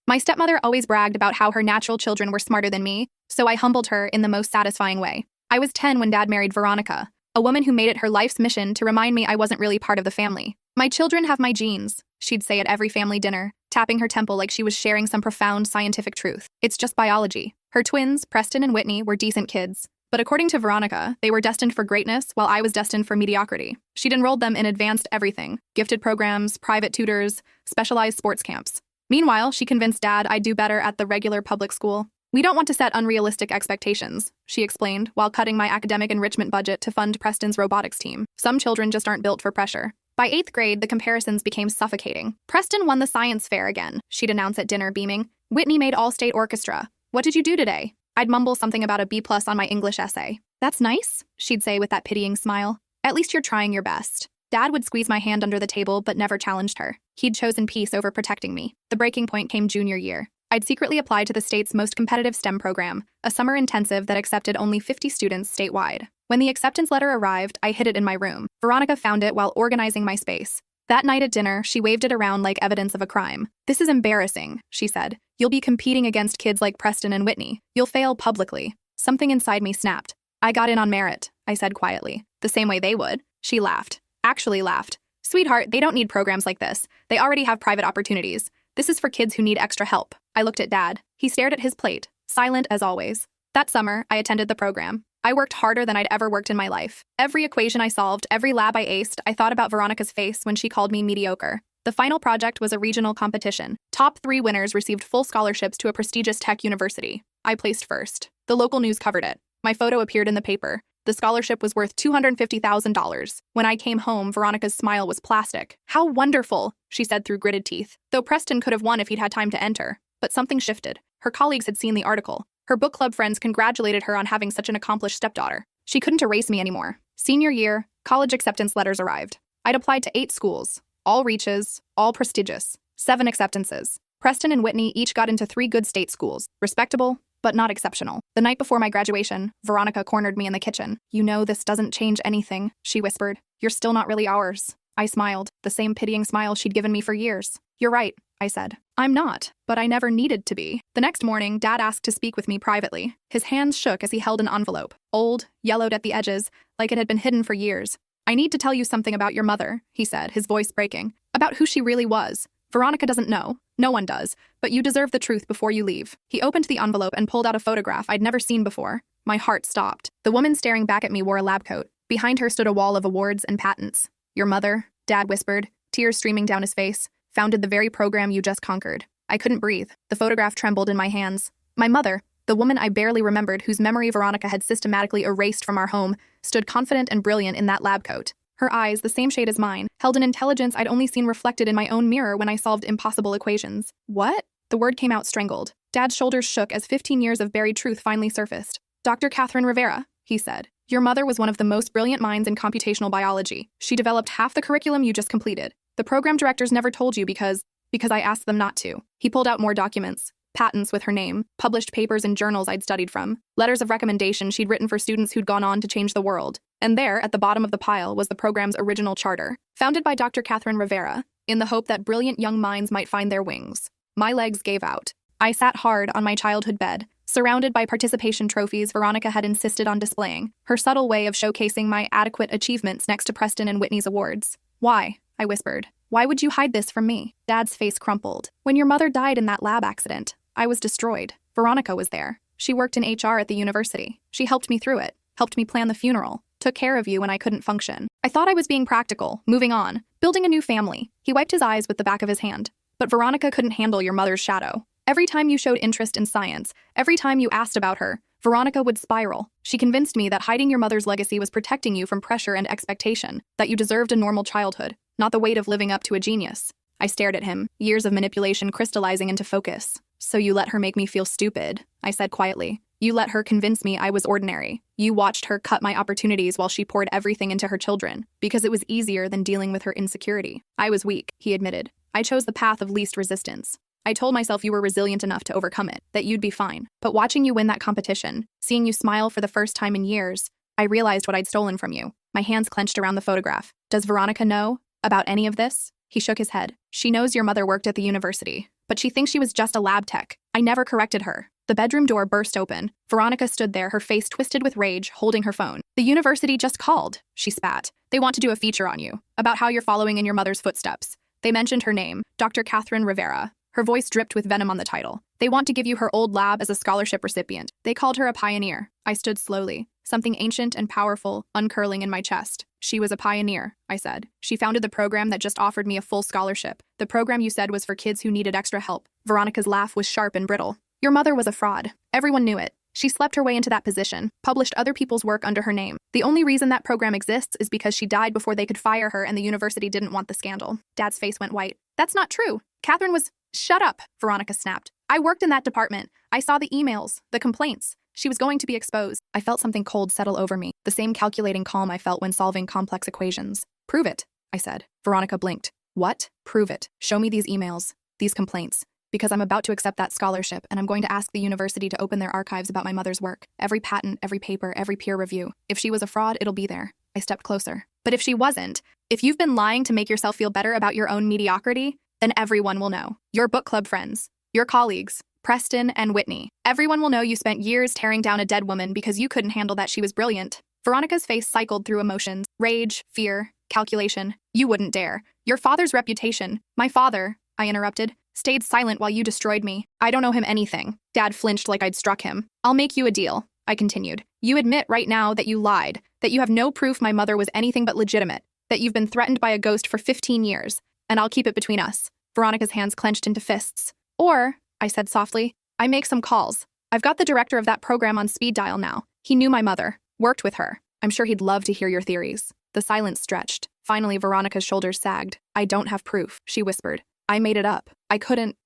My stepmother always bragged about how her natural children were smarter than me, so I humbled her in the most satisfying way. I was 10 when Dad married Veronica, a woman who made it her life's mission to remind me I wasn't really part of the family. My children have my genes, she'd say at every family dinner, tapping her temple like she was sharing some profound scientific truth. It's just biology. Her twins, Preston and Whitney, were decent kids. But according to Veronica, they were destined for greatness while I was destined for mediocrity. She'd enrolled them in advanced everything: gifted programs, private tutors, specialized sports camps. Meanwhile, she convinced Dad I'd do better at the regular public school. "We don't want to set unrealistic expectations," she explained, while cutting my academic enrichment budget to fund Preston's robotics team. "Some children just aren't built for pressure." By 8th grade, the comparisons became suffocating. "Preston won the science fair again," she'd announce at dinner, beaming. "Whitney made all-state orchestra. What did you do today?" I'd mumble something about a B+ on my English essay. "That's nice," she'd say with that pitying smile. "At least you're trying your best." Dad would squeeze my hand under the table but never challenged her. He'd chosen peace over protecting me. The breaking point came junior year. I'd secretly applied to the state's most competitive STEM program, a summer intensive that accepted only 50 students statewide. When the acceptance letter arrived, I hid it in my room. Veronica found it while organizing my space. That night at dinner, she waved it around like evidence of a crime. "This is embarrassing," she said. "You'll be competing against kids like Preston and Whitney. You'll fail publicly." Something inside me snapped. "I got in on merit," I said quietly. "The same way they would." She laughed. Actually laughed. "Sweetheart, they don't need programs like this. They already have private opportunities. This is for kids who need extra help." I looked at Dad. He stared at his plate, silent as always. That summer, I attended the program. I worked harder than I'd ever worked in my life. Every equation I solved, every lab I aced, I thought about Veronica's face when she called me mediocre. The final project was a regional competition. Top 3 winners received full scholarships to a prestigious tech university. I placed first. The local news covered it. My photo appeared in the paper. The scholarship was worth $250,000. When I came home, Veronica's smile was plastic. "How wonderful," she said through gritted teeth, though Preston could have won if he'd had time to enter. But something shifted. Her colleagues had seen the article. Her book club friends congratulated her on having such an accomplished stepdaughter. She couldn't erase me anymore. Senior year, college acceptance letters arrived. I'd applied to 8 schools, all reaches, all prestigious. 7 acceptances. Preston and Whitney each got into 3 good state schools. Respectable, but not exceptional. The night before my graduation, Veronica cornered me in the kitchen. "You know this doesn't change anything," she whispered. "You're still not really ours." I smiled, the same pitying smile she'd given me for years. "You're right," I said. "I'm not, but I never needed to be." The next morning, Dad asked to speak with me privately. His hands shook as he held an envelope, old, yellowed at the edges, like it had been hidden for years. "I need to tell you something about your mother," he said, his voice breaking. "About who she really was. Veronica doesn't know. No one does. But you deserve the truth before you leave." He opened the envelope and pulled out a photograph I'd never seen before. My heart stopped. The woman staring back at me wore a lab coat. Behind her stood a wall of awards and patents. "Your mother," Dad whispered, tears streaming down his face, "founded the very program you just conquered." I couldn't breathe. The photograph trembled in my hands. My mother, the woman I barely remembered, whose memory Veronica had systematically erased from our home, stood confident and brilliant in that lab coat. Her eyes, the same shade as mine, held an intelligence I'd only seen reflected in my own mirror when I solved impossible equations. "What?" The word came out strangled. Dad's shoulders shook as 15 years of buried truth finally surfaced. "Dr. Catherine Rivera," he said. "Your mother was one of the most brilliant minds in computational biology. She developed half the curriculum you just completed. The program directors never told you because I asked them not to." He pulled out more documents. Patents with her name, published papers in journals I'd studied from, letters of recommendation she'd written for students who'd gone on to change the world. And there, at the bottom of the pile, was the program's original charter, founded by Dr. Catherine Rivera, in the hope that brilliant young minds might find their wings. My legs gave out. I sat hard on my childhood bed, surrounded by participation trophies Veronica had insisted on displaying, her subtle way of showcasing my adequate achievements next to Preston and Whitney's awards. "Why?" I whispered. "Why would you hide this from me?" Dad's face crumpled. "When your mother died in that lab accident, I was destroyed. Veronica was there. She worked in HR at the university. She helped me through it, helped me plan the funeral, took care of you when I couldn't function. I thought I was being practical, moving on, building a new family." He wiped his eyes with the back of his hand. "But Veronica couldn't handle your mother's shadow. Every time you showed interest in science, every time you asked about her, Veronica would spiral. She convinced me that hiding your mother's legacy was protecting you from pressure and expectation, that you deserved a normal childhood, not the weight of living up to a genius." I stared at him, years of manipulation crystallizing into focus. "So you let her make me feel stupid," I said quietly. "You let her convince me I was ordinary. You watched her cut my opportunities while she poured everything into her children, because it was easier than dealing with her insecurity." "I was weak," he admitted. "I chose the path of least resistance. I told myself you were resilient enough to overcome it, that you'd be fine. But watching you win that competition, seeing you smile for the first time in years, I realized what I'd stolen from you." My hands clenched around the photograph. "Does Veronica know about any of this?" He shook his head. "She knows your mother worked at the university, but she thinks she was just a lab tech. I never corrected her. The bedroom door burst open. Veronica stood there, her face twisted with rage, holding her phone. The university just called, she spat. They want to do a feature on you, about how you're following in your mother's footsteps. They mentioned her name, Dr. Catherine Rivera. Her voice dripped with venom on the title. They want to give you her old lab as a scholarship recipient. They called her a pioneer. I stood slowly, something ancient and powerful uncurling in my chest. She was a pioneer, I said. She founded the program that just offered me a full scholarship. The program you said was for kids who needed extra help. Veronica's laugh was sharp and brittle. Your mother was a fraud. Everyone knew it. She slept her way into that position, published other people's work under her name. The only reason that program exists is because she died before they could fire her and the university didn't want the scandal. Dad's face went white. That's not true. Catherine was— Shut up, Veronica snapped. I worked in that department. I saw the emails, the complaints. She was going to be exposed. I felt something cold settle over me, the same calculating calm I felt when solving complex equations. Prove it, I said. Veronica blinked. What? Prove it. Show me these emails, these complaints. Because I'm about to accept that scholarship, and I'm going to ask the university to open their archives about my mother's work. Every patent, every paper, every peer review. If she was a fraud, it'll be there. I stepped closer. But if she wasn't, if you've been lying to make yourself feel better about your own mediocrity, then everyone will know. Your book club friends, your colleagues, Preston and Whitney. Everyone will know you spent years tearing down a dead woman because you couldn't handle that she was brilliant. Veronica's face cycled through emotions, rage, fear, calculation. You wouldn't dare. Your father's reputation. My father, I interrupted, stayed silent while you destroyed me. I don't owe him anything. Dad flinched like I'd struck him. I'll make you a deal, I continued. You admit right now that you lied, that you have no proof my mother was anything but legitimate, that you've been threatened by a ghost for 15 years, and I'll keep it between us. Veronica's hands clenched into fists. Or, I said softly, I make some calls. I've got the director of that program on speed dial now. He knew my mother, worked with her. I'm sure he'd love to hear your theories. The silence stretched. Finally, Veronica's shoulders sagged. I don't have proof, she whispered. I made it up. I couldn't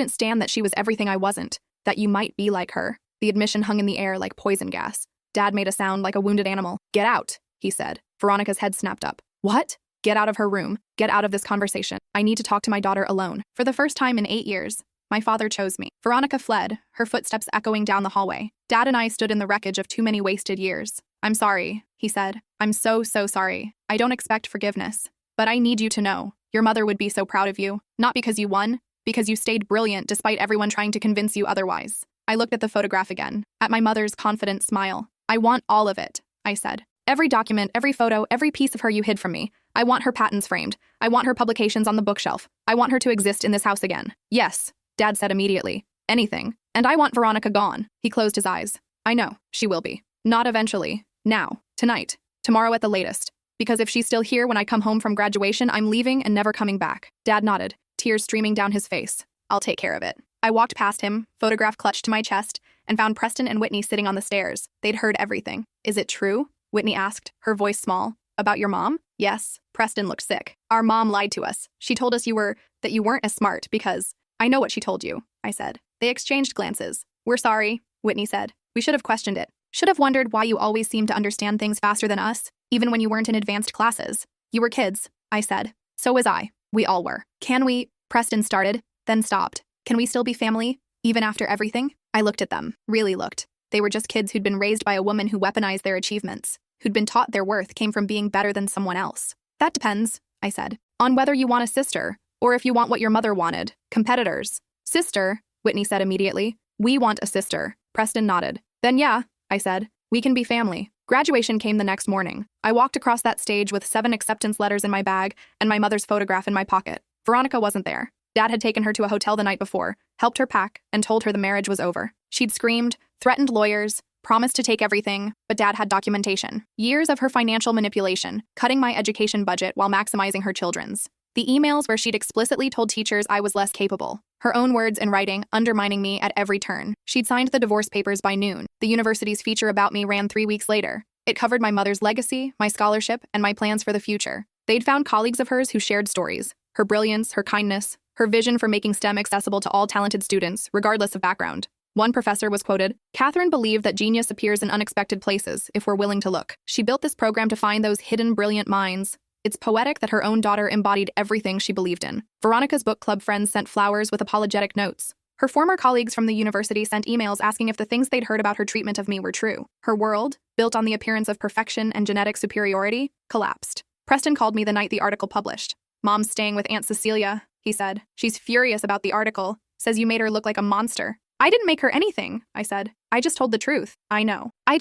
stand that she was everything I wasn't, that you might be like her. The admission hung in the air like poison gas. Dad made a sound like a wounded animal. Get out, he said. Veronica's head snapped up. What? Get out of her room. Get out of this conversation. I need to talk to my daughter alone. For the first time in 8 years, my father chose me. Veronica fled, her footsteps echoing down the hallway. Dad and I stood in the wreckage of too many wasted years. I'm sorry, he said. I'm so sorry. I don't expect forgiveness. But I need you to know. Your mother would be so proud of you. Not because you won, because you stayed brilliant despite everyone trying to convince you otherwise. I looked at the photograph again, at my mother's confident smile. I want all of it, I said. Every document, every photo, every piece of her you hid from me. I want her patents framed. I want her publications on the bookshelf. I want her to exist in this house again. Yes, Dad said immediately. Anything. And I want Veronica gone. He closed his eyes. I know, she will be. Not eventually. Now. Tonight. Tomorrow at the latest. Because if she's still here when I come home from graduation, I'm leaving and never coming back. Dad nodded, tears streaming down his face. I'll take care of it. I walked past him, photograph clutched to my chest, and found Preston and Whitney sitting on the stairs. They'd heard everything. Is it true? Whitney asked, her voice small. About your mom? Yes. Preston looked sick. Our mom lied to us. She told us that you weren't as smart because— I know what she told you, I said. They exchanged glances. We're sorry, Whitney said. We should have questioned it. Should have wondered why you always seemed to understand things faster than us, even when you weren't in advanced classes. You were kids, I said. So was I. We all were. Can we— Preston started, then stopped. Can we still be family, even after everything? I looked at them, really looked. They were just kids who'd been raised by a woman who weaponized their achievements, who'd been taught their worth came from being better than someone else. That depends, I said, on whether you want a sister, or if you want what your mother wanted, competitors. Sister, Whitney said immediately. We want a sister. Preston nodded. Then yeah, I said, we can be family. Graduation came the next morning. I walked across that stage with 7 acceptance letters in my bag and my mother's photograph in my pocket. Veronica wasn't there. Dad had taken her to a hotel the night before, helped her pack, and told her the marriage was over. She'd screamed, threatened lawyers, promised to take everything, but Dad had documentation. Years of her financial manipulation, cutting my education budget while maximizing her children's. The emails where she'd explicitly told teachers I was less capable. Her own words in writing, undermining me at every turn. She'd signed the divorce papers by noon. The university's feature about me ran 3 weeks later. It covered my mother's legacy, my scholarship, and my plans for the future. They'd found colleagues of hers who shared stories. Her brilliance, her kindness, her vision for making STEM accessible to all talented students, regardless of background. One professor was quoted, Catherine believed that genius appears in unexpected places if we're willing to look. She built this program to find those hidden brilliant minds. It's poetic that her own daughter embodied everything she believed in. Veronica's book club friends sent flowers with apologetic notes. Her former colleagues from the university sent emails asking if the things they'd heard about her treatment of me were true. Her world, built on the appearance of perfection and genetic superiority, collapsed. Preston called me the night the article published. Mom's staying with Aunt Cecilia, he said. She's furious about the article, says you made her look like a monster. I didn't make her anything, I said. I just told the truth. I know. I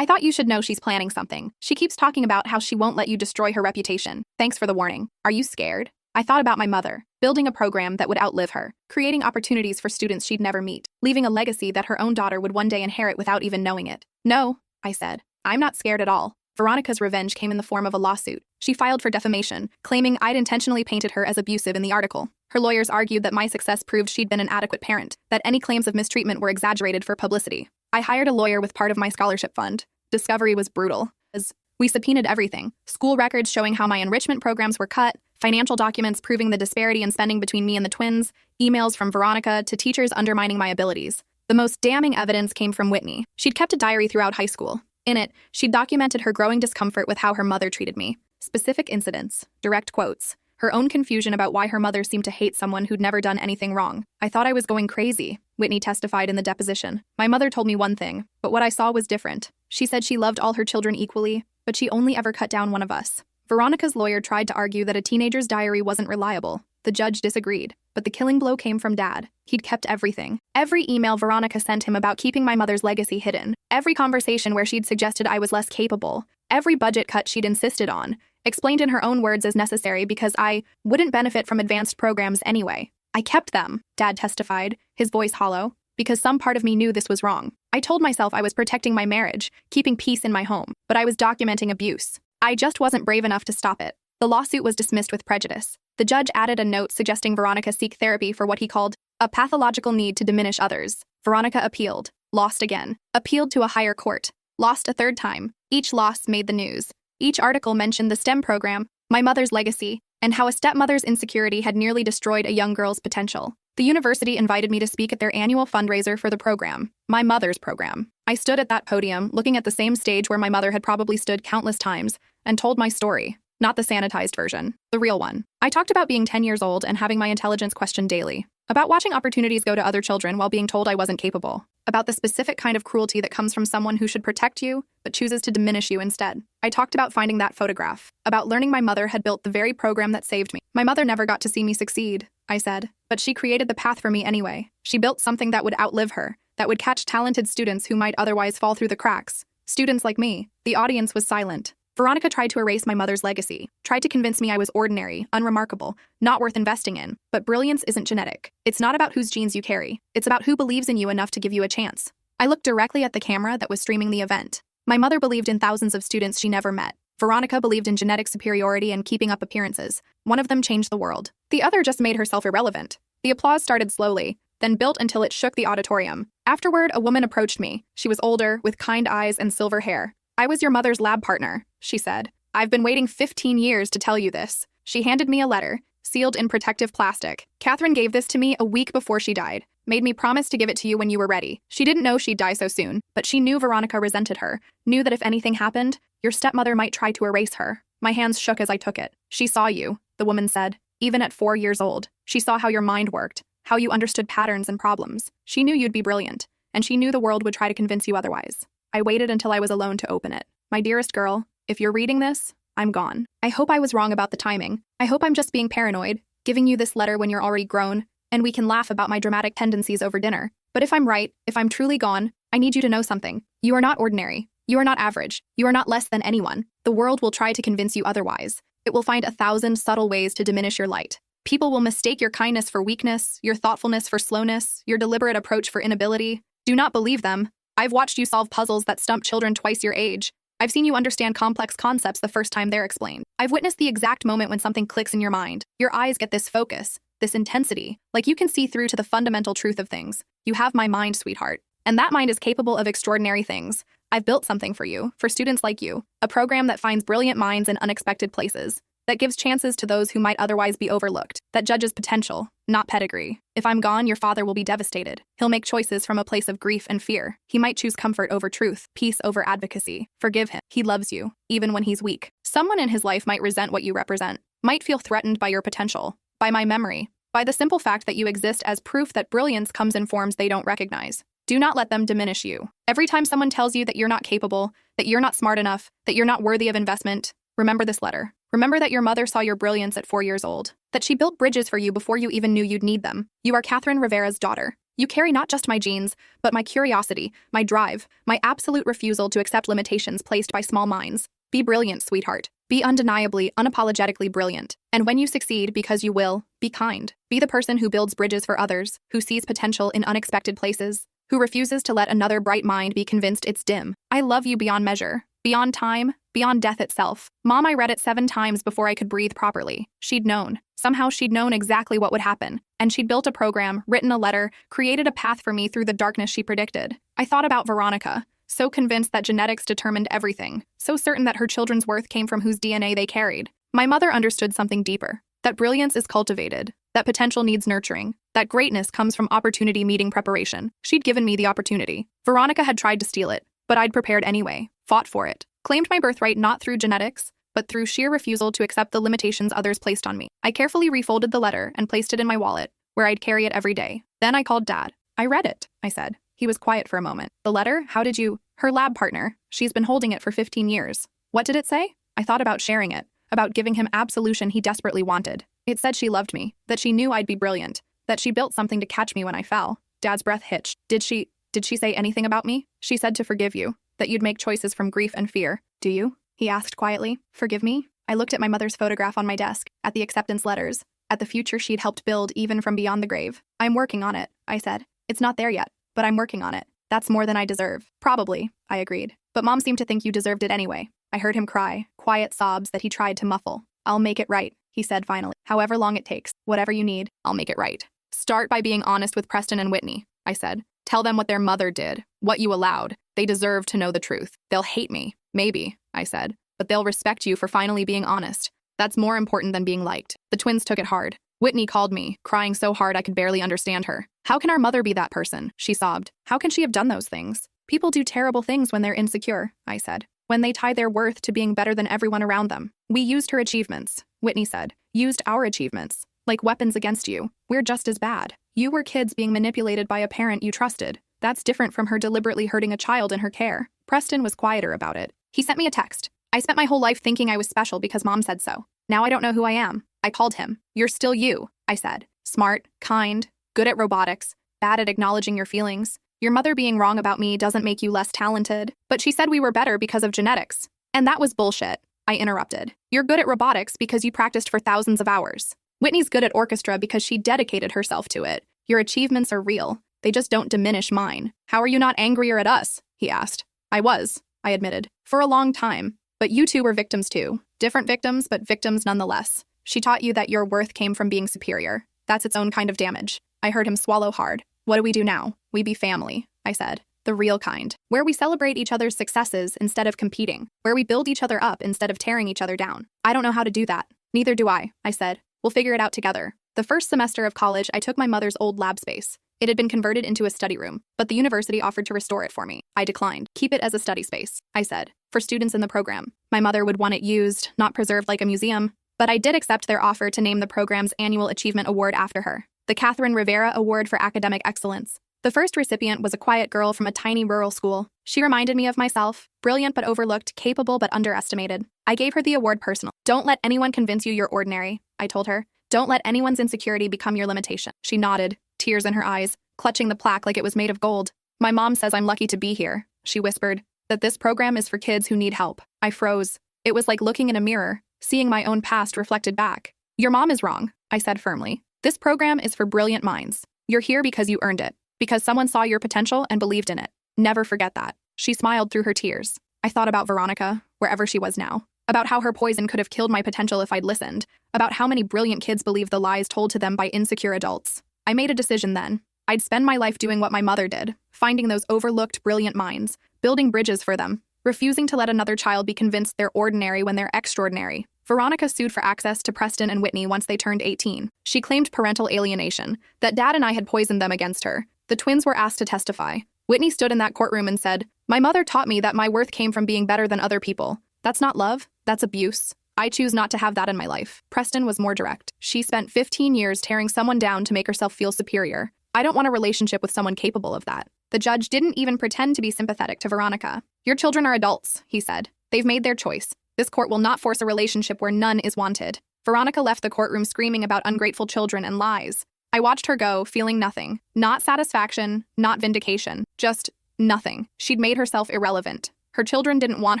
thought you should know she's planning something. She keeps talking about how she won't let you destroy her reputation. Thanks for the warning. Are you scared? I thought about my mother, building a program that would outlive her, creating opportunities for students she'd never meet, leaving a legacy that her own daughter would one day inherit without even knowing it. No, I said. I'm not scared at all. Veronica's revenge came in the form of a lawsuit. She filed for defamation, claiming I'd intentionally painted her as abusive in the article. Her lawyers argued that my success proved she'd been an adequate parent, that any claims of mistreatment were exaggerated for publicity. I hired a lawyer with part of my scholarship fund. Discovery was brutal, as we subpoenaed everything. School records showing how my enrichment programs were cut, financial documents proving the disparity in spending between me and the twins, emails from Veronica to teachers undermining my abilities. The most damning evidence came from Whitney. She'd kept a diary throughout high school. In it, she documented her growing discomfort with how her mother treated me. Specific incidents, direct quotes, her own confusion about why her mother seemed to hate someone who'd never done anything wrong. I thought I was going crazy, Whitney testified in the deposition. My mother told me one thing, but what I saw was different. She said she loved all her children equally, but she only ever cut down one of us. Veronica's lawyer tried to argue that a teenager's diary wasn't reliable. The judge disagreed, but the killing blow came from Dad. He'd kept everything. Every email Veronica sent him about keeping my mother's legacy hidden. Every conversation where she'd suggested I was less capable. Every budget cut she'd insisted on, explained in her own words as necessary because I wouldn't benefit from advanced programs anyway. I kept them, Dad testified, his voice hollow, because some part of me knew this was wrong. I told myself I was protecting my marriage, keeping peace in my home, but I was documenting abuse. I just wasn't brave enough to stop it. The lawsuit was dismissed with prejudice. The judge added a note suggesting Veronica seek therapy for what he called a pathological need to diminish others. Veronica appealed, lost again, appealed to a higher court, lost a third time. Each loss made the news. Each article mentioned the STEM program, my mother's legacy, and how a stepmother's insecurity had nearly destroyed a young girl's potential. The university invited me to speak at their annual fundraiser for the program, my mother's program. I stood at that podium, looking at the same stage where my mother had probably stood countless times, and told my story. Not the sanitized version, the real one. I talked about being 10 years old and having my intelligence questioned daily, about watching opportunities go to other children while being told I wasn't capable, about the specific kind of cruelty that comes from someone who should protect you but chooses to diminish you instead. I talked about finding that photograph, about learning my mother had built the very program that saved me. My mother never got to see me succeed, I said, but she created the path for me anyway. She built something that would outlive her, that would catch talented students who might otherwise fall through the cracks. Students like me. The audience was silent. Veronica tried to erase my mother's legacy, tried to convince me I was ordinary, unremarkable, not worth investing in. But brilliance isn't genetic. It's not about whose genes you carry. It's about who believes in you enough to give you a chance. I looked directly at the camera that was streaming the event. My mother believed in thousands of students she never met. Veronica believed in genetic superiority and keeping up appearances. One of them changed the world. The other just made herself irrelevant. The applause started slowly, then built until it shook the auditorium. Afterward, a woman approached me. She was older, with kind eyes and silver hair. I was your mother's lab partner, she said. I've been waiting 15 years to tell you this. She handed me a letter, sealed in protective plastic. Catherine gave this to me a week before she died, made me promise to give it to you when you were ready. She didn't know she'd die so soon, but she knew Veronica resented her, knew that if anything happened, your stepmother might try to erase her. My hands shook as I took it. She saw you, the woman said, even at 4 years old. She saw how your mind worked, how you understood patterns and problems. She knew you'd be brilliant, and she knew the world would try to convince you otherwise. I waited until I was alone to open it. My dearest girl, if you're reading this, I'm gone. I hope I was wrong about the timing. I hope I'm just being paranoid, giving you this letter when you're already grown, and we can laugh about my dramatic tendencies over dinner. But if I'm right, if I'm truly gone, I need you to know something. You are not ordinary. You are not average. You are not less than anyone. The world will try to convince you otherwise. It will find 1,000 subtle ways to diminish your light. People will mistake your kindness for weakness, your thoughtfulness for slowness, your deliberate approach for inability. Do not believe them. I've watched you solve puzzles that stump children twice your age. I've seen you understand complex concepts the first time they're explained. I've witnessed the exact moment when something clicks in your mind. Your eyes get this focus, this intensity, like you can see through to the fundamental truth of things. You have my mind, sweetheart. And that mind is capable of extraordinary things. I've built something for you, for students like you, a program that finds brilliant minds in unexpected places, that gives chances to those who might otherwise be overlooked, that judges potential, not pedigree. If I'm gone, your father will be devastated. He'll make choices from a place of grief and fear. He might choose comfort over truth, peace over advocacy. Forgive him. He loves you, even when he's weak. Someone in his life might resent what you represent, might feel threatened by your potential, by my memory, by the simple fact that you exist as proof that brilliance comes in forms they don't recognize. Do not let them diminish you. Every time someone tells you that you're not capable, that you're not smart enough, that you're not worthy of investment, remember this letter. Remember that your mother saw your brilliance at 4 years old, that she built bridges for you before you even knew you'd need them. You are Catherine Rivera's daughter. You carry not just my genes, but my curiosity, my drive, my absolute refusal to accept limitations placed by small minds. Be brilliant, sweetheart. Be undeniably, unapologetically brilliant. And when you succeed, because you will, be kind. Be the person who builds bridges for others, who sees potential in unexpected places, who refuses to let another bright mind be convinced it's dim. I love you beyond measure, beyond time, beyond death itself. Mom, I read it 7 times before I could breathe properly. She'd known. Somehow she'd known exactly what would happen. And she'd built a program, written a letter, created a path for me through the darkness she predicted. I thought about Veronica, so convinced that genetics determined everything, so certain that her children's worth came from whose DNA they carried. My mother understood something deeper, that brilliance is cultivated, that potential needs nurturing, that greatness comes from opportunity meeting preparation. She'd given me the opportunity. Veronica had tried to steal it, but I'd prepared anyway, fought for it, claimed my birthright not through genetics, but through sheer refusal to accept the limitations others placed on me. I carefully refolded the letter and placed it in my wallet, where I'd carry it every day. Then I called Dad. I read it, I said. He was quiet for a moment. The letter? How did you? Her lab partner. She's been holding it for 15 years. What did it say? I thought about sharing it, about giving him absolution he desperately wanted. It said she loved me, that she knew I'd be brilliant, that she built something to catch me when I fell. Dad's breath hitched. Did she say anything about me? She said to forgive you, that you'd make choices from grief and fear. Do you? He asked quietly. Forgive me? I looked at my mother's photograph on my desk, at the acceptance letters, at the future she'd helped build even from beyond the grave. I'm working on it, I said. It's not there yet, but I'm working on it. That's more than I deserve. Probably, I agreed. But Mom seemed to think you deserved it anyway. I heard him cry, quiet sobs that he tried to muffle. I'll make it right, he said finally. However long it takes, whatever you need, I'll make it right. Start by being honest with Preston and Whitney, I said. Tell them what their mother did, what you allowed. They deserve to know the truth. They'll hate me, maybe, I said, but they'll respect you for finally being honest. That's more important than being liked. The twins took it hard. Whitney called me, crying so hard I could barely understand her. How can our mother be that person? She sobbed. How can she have done those things? People do terrible things when they're insecure, I said, when they tie their worth to being better than everyone around them. We used her achievements, Whitney said. Used our achievements. Like weapons against you. We're just as bad. You were kids being manipulated by a parent you trusted. That's different from her deliberately hurting a child in her care. Preston was quieter about it. He sent me a text. I spent my whole life thinking I was special because Mom said so. Now I don't know who I am. I called him. You're still you, I said. Smart, kind, good at robotics, bad at acknowledging your feelings. Your mother being wrong about me doesn't make you less talented. But she said we were better because of genetics. And that was bullshit, I interrupted. You're good at robotics because you practiced for thousands of hours. Whitney's good at orchestra because she dedicated herself to it. Your achievements are real. They just don't diminish mine. How are you not angrier at us? He asked. I was, I admitted, for a long time. But you two were victims too. Different victims, but victims nonetheless. She taught you that your worth came from being superior. That's its own kind of damage. I heard him swallow hard. What do we do now? We be family, I said. The real kind. Where we celebrate each other's successes instead of competing. Where we build each other up instead of tearing each other down. I don't know how to do that. Neither do I said. We'll figure it out together. The first semester of college, I took my mother's old lab space. It had been converted into a study room, but the university offered to restore it for me. I declined. Keep it as a study space, I said, for students in the program. My mother would want it used, not preserved like a museum, but I did accept their offer to name the program's annual achievement award after her, the Catherine Rivera Award for Academic Excellence. The first recipient was a quiet girl from a tiny rural school. She reminded me of myself, brilliant but overlooked, capable but underestimated. I gave her the award personal. Don't let anyone convince you you're ordinary, I told her. Don't let anyone's insecurity become your limitation. She nodded, tears in her eyes, clutching the plaque like it was made of gold. My mom says I'm lucky to be here, she whispered, that this program is for kids who need help. I froze. It was like looking in a mirror, seeing my own past reflected back. Your mom is wrong, I said firmly. This program is for brilliant minds. You're here because you earned it, because someone saw your potential and believed in it. Never forget that. She smiled through her tears. I thought about Veronica, wherever she was now, about how her poison could have killed my potential if I'd listened, about how many brilliant kids believe the lies told to them by insecure adults. I made a decision then. I'd spend my life doing what my mother did, finding those overlooked brilliant minds, building bridges for them, refusing to let another child be convinced they're ordinary when they're extraordinary. Veronica sued for access to Preston and Whitney once they turned 18. She claimed parental alienation, that Dad and I had poisoned them against her. The twins were asked to testify. Whitney stood in that courtroom and said, "My mother taught me that my worth came from being better than other people. That's not love, that's abuse. I choose not to have that in my life." Preston was more direct. She spent 15 years tearing someone down to make herself feel superior. I don't want a relationship with someone capable of that. The judge didn't even pretend to be sympathetic to Veronica. Your children are adults, he said. They've made their choice. This court will not force a relationship where none is wanted. Veronica left the courtroom screaming about ungrateful children and lies. I watched her go, feeling nothing. Not satisfaction, not vindication. Just nothing. She'd made herself irrelevant. Her children didn't want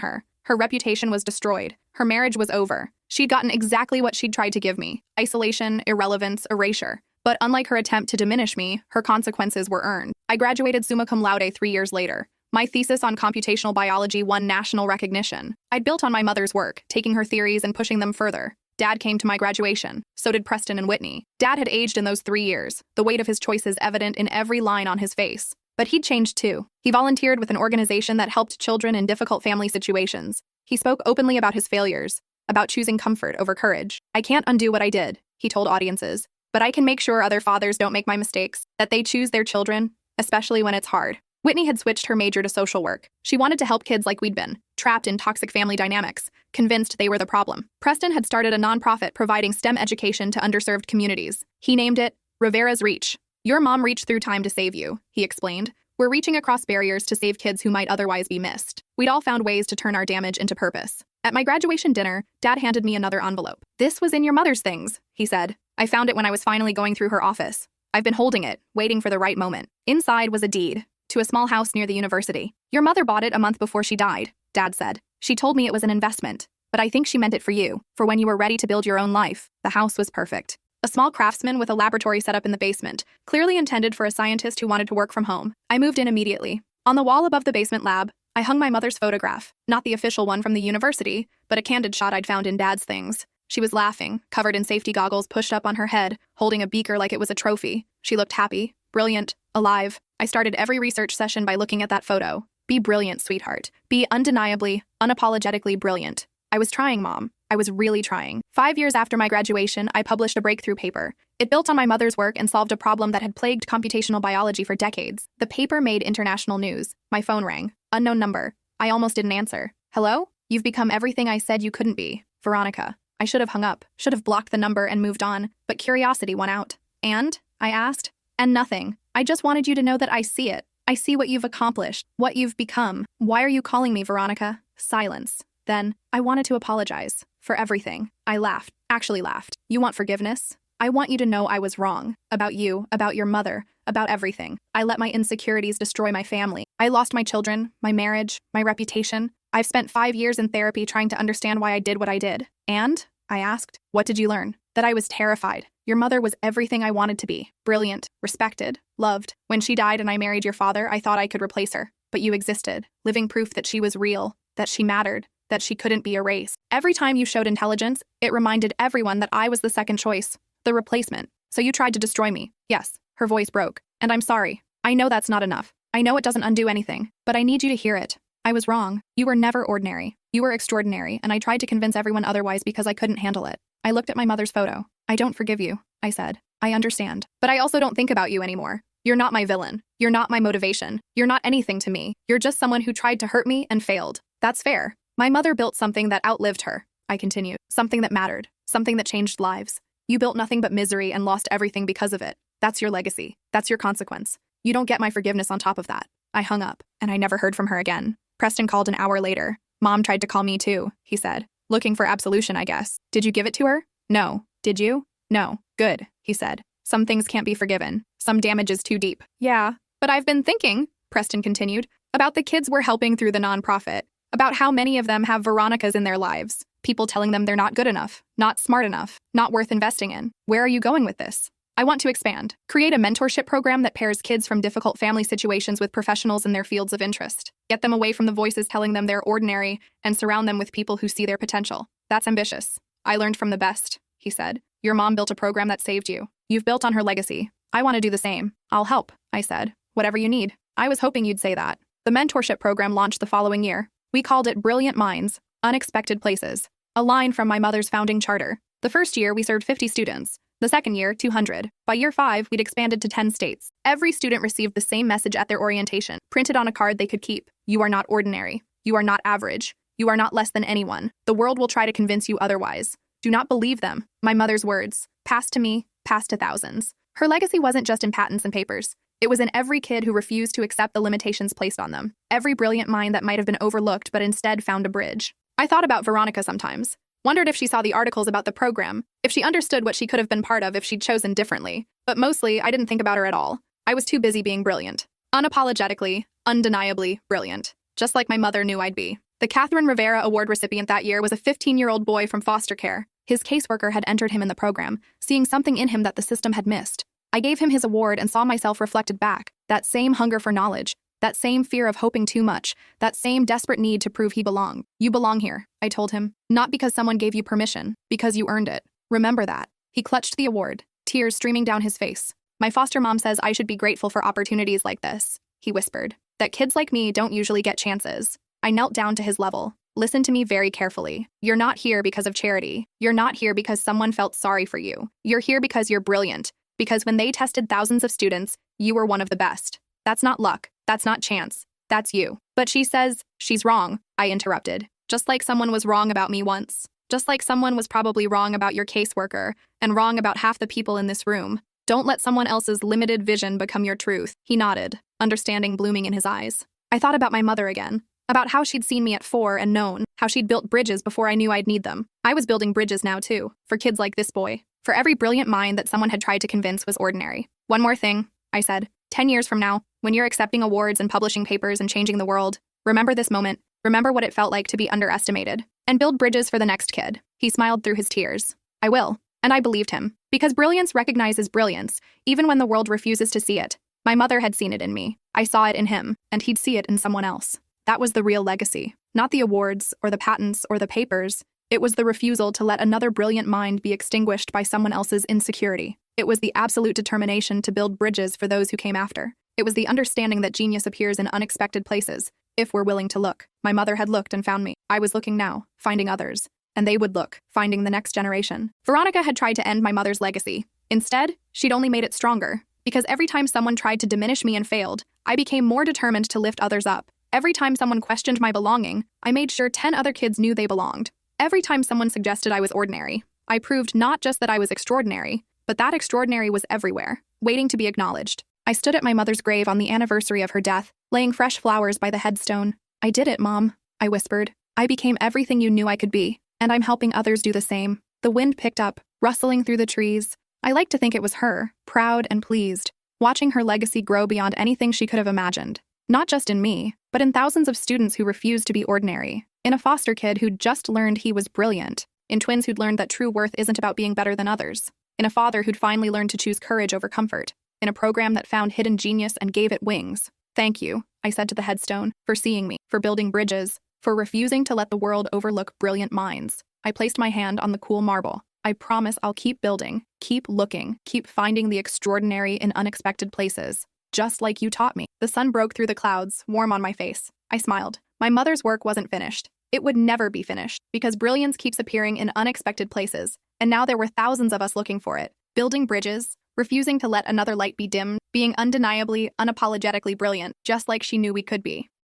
her. Her reputation was destroyed. Her marriage was over. She'd gotten exactly what she'd tried to give me: isolation, irrelevance, erasure. But unlike her attempt to diminish me, her consequences were earned. I graduated summa cum laude 3 years later. My thesis on computational biology won national recognition. I'd built on my mother's work, taking her theories and pushing them further. Dad came to my graduation. So did Preston and Whitney. Dad had aged in those 3 years, the weight of his choices evident in every line on his face. But he'd changed too. He volunteered with an organization that helped children in difficult family situations. He spoke openly about his failures, about choosing comfort over courage. I can't undo what I did, he told audiences, but I can make sure other fathers don't make my mistakes, that they choose their children, especially when it's hard. Whitney had switched her major to social work. She wanted to help kids like we'd been, trapped in toxic family dynamics, convinced they were the problem. Preston had started a nonprofit providing STEM education to underserved communities. He named it Rivera's Reach. Your mom reached through time to save you, he explained. We're reaching across barriers to save kids who might otherwise be missed. We'd all found ways to turn our damage into purpose. At my graduation dinner, Dad handed me another envelope. This was in your mother's things, he said. I found it when I was finally going through her office. I've been holding it, waiting for the right moment. Inside was a deed to a small house near the university. Your mother bought it a month before she died, Dad said. She told me it was an investment, but I think she meant it for you, for when you were ready to build your own life. The house was perfect. A small craftsman with a laboratory set up in the basement, clearly intended for a scientist who wanted to work from home. I moved in immediately. On the wall above the basement lab, I hung my mother's photograph, not the official one from the university, but a candid shot I'd found in Dad's things. She was laughing, covered in safety goggles pushed up on her head, holding a beaker like it was a trophy. She looked happy, brilliant, alive. I started every research session by looking at that photo. Be brilliant, sweetheart. Be undeniably, unapologetically brilliant. I was trying, Mom. I was really trying. 5 years after my graduation, I published a breakthrough paper. It built on my mother's work and solved a problem that had plagued computational biology for decades. The paper made international news. My phone rang. Unknown number. I almost didn't answer. Hello? You've become everything I said you couldn't be. Veronica. I should have hung up, should have blocked the number and moved on, but curiosity won out. And? I asked. And nothing. I just wanted you to know that I see it. I see what you've accomplished, what you've become. Why are you calling me, Veronica? Silence. Then, I wanted to apologize. For everything. I laughed. Actually laughed. You want forgiveness? I want you to know I was wrong. About you, about your mother, about everything. I let my insecurities destroy my family. I lost my children, my marriage, my reputation. I've spent 5 years in therapy trying to understand why I did what I did. And? I asked. What did you learn? That I was terrified. Your mother was everything I wanted to be. Brilliant, respected, loved. When she died and I married your father, I thought I could replace her. But you existed, living proof that she was real, that she mattered, that she couldn't be erased. Every time you showed intelligence, it reminded everyone that I was the second choice, the replacement. So you tried to destroy me. Yes, her voice broke. And I'm sorry. I know that's not enough. I know it doesn't undo anything, but I need you to hear it. I was wrong. You were never ordinary. You were extraordinary, and I tried to convince everyone otherwise because I couldn't handle it. I looked at my mother's photo. I don't forgive you, I said. I understand. But I also don't think about you anymore. You're not my villain. You're not my motivation. You're not anything to me. You're just someone who tried to hurt me and failed. That's fair. My mother built something that outlived her, I continued. Something that mattered. Something that changed lives. You built nothing but misery and lost everything because of it. That's your legacy. That's your consequence. You don't get my forgiveness on top of that. I hung up, and I never heard from her again. Preston called an hour later. Mom tried to call me too, he said. Looking for absolution, I guess. Did you give it to her? No. Did you? No. Good, he said. Some things can't be forgiven. Some damage is too deep. Yeah, but I've been thinking, Preston continued, about the kids we're helping through the nonprofit, about how many of them have Veronicas in their lives. People telling them they're not good enough, not smart enough, not worth investing in. Where are you going with this? I want to expand. Create a mentorship program that pairs kids from difficult family situations with professionals in their fields of interest. Get them away from the voices telling them they're ordinary and surround them with people who see their potential. That's ambitious. I learned from the best, he said. Your mom built a program that saved you. You've built on her legacy. I want to do the same. I'll help, I said. Whatever you need. I was hoping you'd say that. The mentorship program launched the following year. We called it Brilliant Minds, Unexpected Places. A line from my mother's founding charter. The first year, we served 50 students. The second year, 200. By year 5, we'd expanded to 10 states. Every student received the same message at their orientation, printed on a card they could keep. You are not ordinary. You are not average. You are not less than anyone. The world will try to convince you otherwise. Do not believe them. My mother's words. Passed to me, passed to thousands. Her legacy wasn't just in patents and papers. It was in every kid who refused to accept the limitations placed on them. Every brilliant mind that might have been overlooked but instead found a bridge. I thought about Veronica sometimes. Wondered if she saw the articles about the program, if she understood what she could have been part of if she'd chosen differently. But mostly, I didn't think about her at all. I was too busy being brilliant. Unapologetically, undeniably brilliant. Just like my mother knew I'd be. The Catherine Rivera Award recipient that year was a 15-year-old boy from foster care. His caseworker had entered him in the program, seeing something in him that the system had missed. I gave him his award and saw myself reflected back. That same hunger for knowledge. That same fear of hoping too much. That same desperate need to prove he belonged. You belong here, I told him. Not because someone gave you permission, because you earned it. Remember that. He clutched the award, tears streaming down his face. My foster mom says I should be grateful for opportunities like this, he whispered. That kids like me don't usually get chances. I knelt down to his level. Listen to me very carefully. You're not here because of charity. You're not here because someone felt sorry for you. You're here because you're brilliant. Because when they tested thousands of students, you were one of the best. That's not luck. That's not chance. That's you. But she says, she's wrong, I interrupted. Just like someone was wrong about me once. Just like someone was probably wrong about your caseworker, and wrong about half the people in this room. Don't let someone else's limited vision become your truth. He nodded, understanding blooming in his eyes. I thought about my mother again. About how she'd seen me at 4 and known, how she'd built bridges before I knew I'd need them. I was building bridges now too, for kids like this boy. For every brilliant mind that someone had tried to convince was ordinary. One more thing, I said. 10 years from now, when you're accepting awards and publishing papers and changing the world, remember this moment. Remember what it felt like to be underestimated. And build bridges for the next kid. He smiled through his tears. I will. And I believed him. Because brilliance recognizes brilliance, even when the world refuses to see it. My mother had seen it in me. I saw it in him, and he'd see it in someone else. That was the real legacy. Not the awards, or the patents, or the papers. It was the refusal to let another brilliant mind be extinguished by someone else's insecurity. It was the absolute determination to build bridges for those who came after. It was the understanding that genius appears in unexpected places, if we're willing to look. My mother had looked and found me. I was looking now, finding others. And they would look, finding the next generation. Veronica had tried to end my mother's legacy. Instead, she'd only made it stronger. Because every time someone tried to diminish me and failed, I became more determined to lift others up. Every time someone questioned my belonging, I made sure 10 other kids knew they belonged. Every time someone suggested I was ordinary, I proved not just that I was extraordinary, but that extraordinary was everywhere, waiting to be acknowledged. I stood at my mother's grave on the anniversary of her death, laying fresh flowers by the headstone. I did it, Mom, I whispered. I became everything you knew I could be, and I'm helping others do the same. The wind picked up, rustling through the trees. I like to think it was her, proud and pleased, watching her legacy grow beyond anything she could have imagined. Not just in me, but in thousands of students who refused to be ordinary. In a foster kid who'd just learned he was brilliant. In twins who'd learned that true worth isn't about being better than others. In a father who'd finally learned to choose courage over comfort. In a program that found hidden genius and gave it wings. Thank you, I said to the headstone, for seeing me, for building bridges, for refusing to let the world overlook brilliant minds. I placed my hand on the cool marble. I promise I'll keep building, keep looking, keep finding the extraordinary in unexpected places. Just like you taught me. The sun broke through the clouds, warm on my face. I smiled. My mother's work wasn't finished. It would never be finished, because brilliance keeps appearing in unexpected places, and now there were thousands of us looking for it, building bridges, refusing to let another light be dimmed, being undeniably, unapologetically brilliant, just like she knew we could be.